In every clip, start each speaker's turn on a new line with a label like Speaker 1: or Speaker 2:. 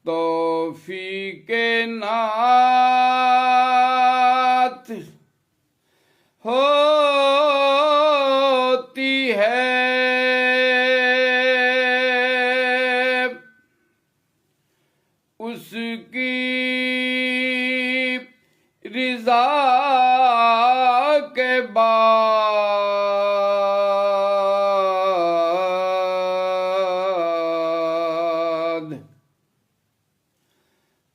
Speaker 1: तौफीके नात होती है, उसकी रिज़ा के बाद।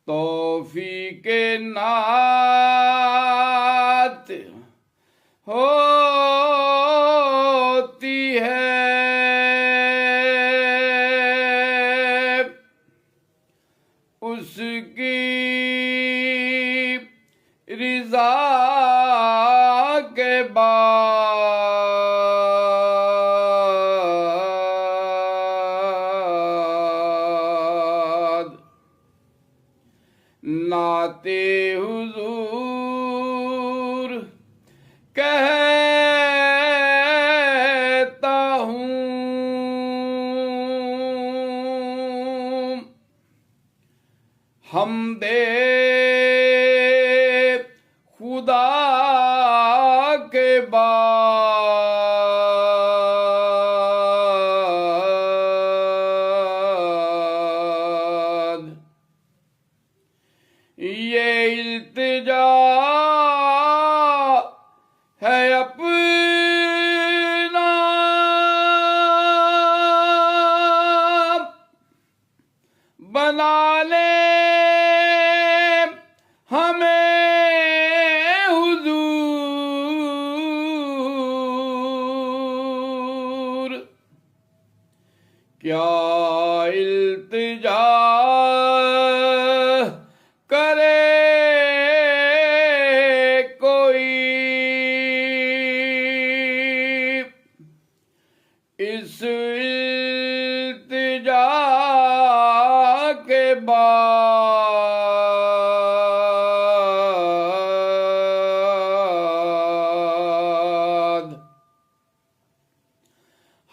Speaker 1: तौफीके नात होती है, उसकी रिज़ा के बाद। नाते हुजूर कहता हूँ, हमदे खुदा के बाद। ये इल्तिजा है अपना, बना ले हमें हुजूर। क्या इल्तिजा करे कोई, इस इल्तिजा के बाद।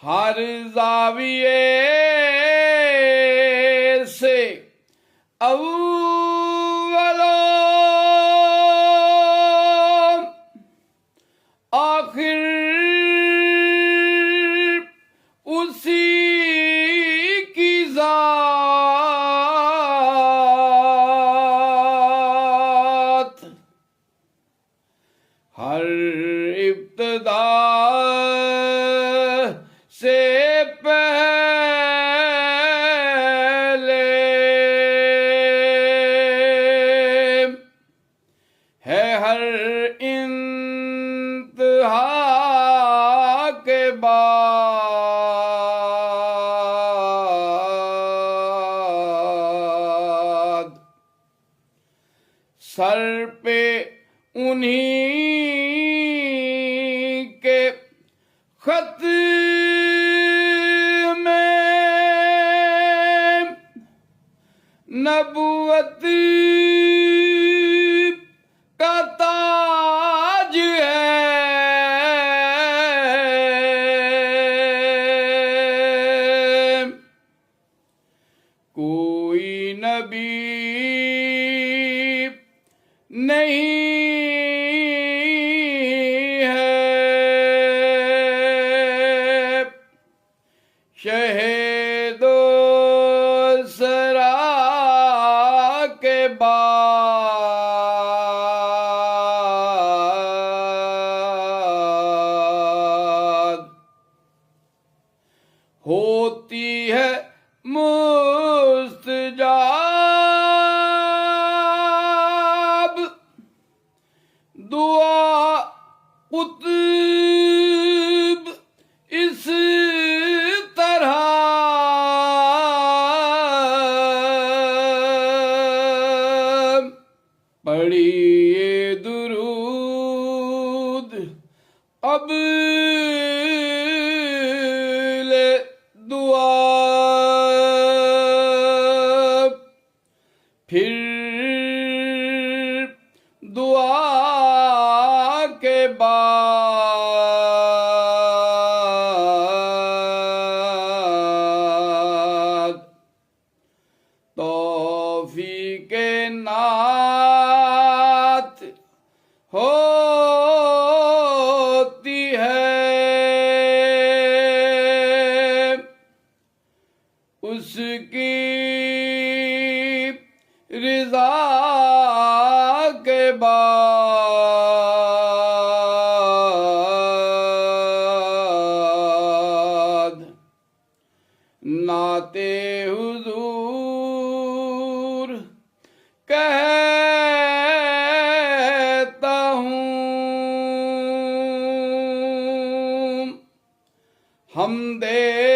Speaker 1: हर ज़ाविये से अव्वलो आखिर उसी की ज़ात। हर इब्तिदा से पहले है हर इंतहा के बाद। सर पे उन्हीं के खत में नबुवत का ताज है, कोई नबी नहीं है शहीदो सरा के बाद। होती है मुस्तजाब दुआ कुतुब इस तरह, पढ़िए दुरूद अब ले दुआ, फिर दुआ के बाद आते हुजूर कहता हूँ, हम दे